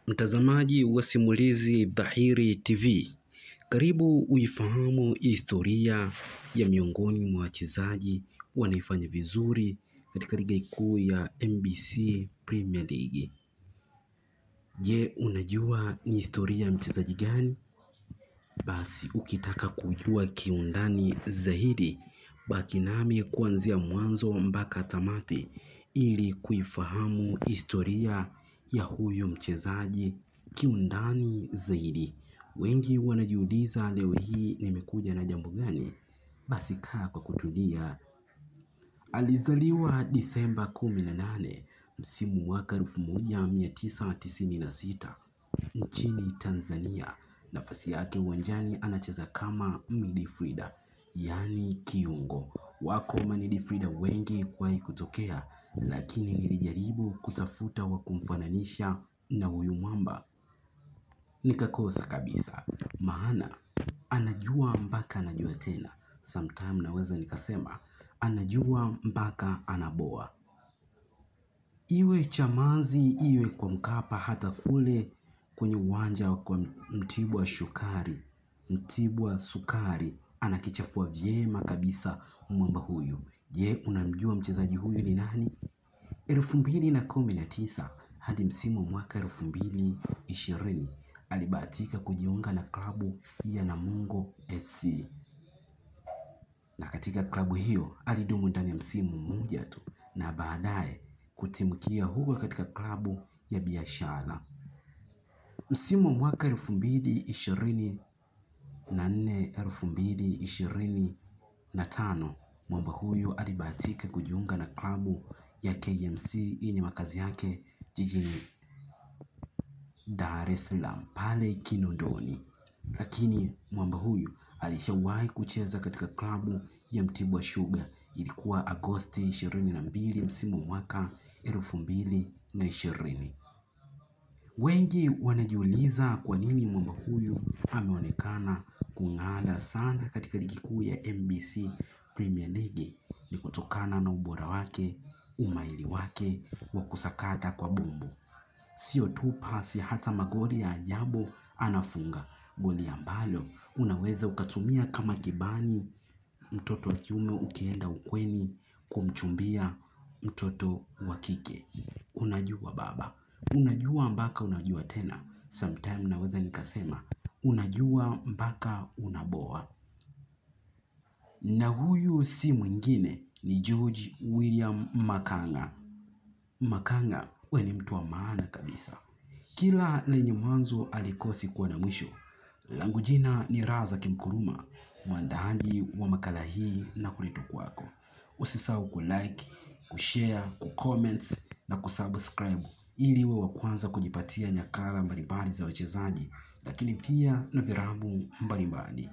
Mtazamaji wa Simulizi Dhahiri TV, karibu uifahamu historia ya miongoni mwa wachezaji wanaifanya vizuri katika ligi kuu ya NBC Premier League. Je, unajua ni historia ya mchezaji gani? Basi ukitaka kujua kiundani zaidi, baki nami kuanzia mwanzo mpaka tamati ili kuifahamu historia ya huyo mchezaji kiundani zaidi. Wengi wanajiuliza leo hii nimekuja na jambo gani? Basi kaa kwa kutulia. Alizaliwa Disemba 18 msimu mwaka 1996 nchini Tanzania. Nafasi yake uwanjani anacheza kama midfielder, yani kiungo. Wako midfielder wengi kuwahi kutokea, lakini nilijaribu kutafuta wa kumfananisha na huyu mwamba nikakosa kabisa. Maana anajua mpaka anajua tena. Sometime naweza nikasema anajua mpaka anaboa. Iwe Chamazi, iwe kwa Mkapa, hata kule kwenye uwanja kwa Mtibwa Sukari, anakichafua vyema kabisa mwamba huyu. Je, unamjua mchezaji huyu ni nani? 2019 hadi msimu mwaka 2020 alibahatika kujiunga na klabu ya Namungo FC. Na katika klabu hiyo alidumu ndani ya msimu mmoja tu na baadaye kutimkia huko katika klabu ya Biashara. Msimu mwaka 2024 2025 mwamba huyu alibahatika kujiunga na klabu ya KMC yenye makazi yake jijini Dar es Salaam pale Kinondoni. Lakini mwamba huyu alishawahi kucheza katika klabu ya Mtibwa Sugar. Ilikuwa Agosti 22 msimu mwaka 2020. Wengi wanajiuliza kwa nini mwamba huyu ameonekana kung'ala sana katika ligi kuu ya NBC Premier League. Ni kutokana na ubora wake, umahiri wake wa kusakata kwa bumbu. Sio tu pasi, hata magoli ya ajabu anafunga. Goli ambalo unaweza ukatumia kama kibani mtoto wa kiume ukienda ukweni kumchumbia mtoto wa kike. Unajua baba, unajua mpaka unajua tena. Sometime naweza nikasema unajua mpaka unaboa. Na huyu si mwingine ni George William Makanga. Makanga wewe ni mtu wa maana kabisa. Kila lenye mwanzo alikosi kuwa na mwisho. Langu jina ni Razak Mkuruma, mwandaaji wa makala hii na kuletwa kwako. Usisahau kulike, kushare, kucomment na kusubscribe ili uwe wa kwanza kujipatia nyakala mbalimbali za wachezaji, lakini pia na virabu mbalimbali.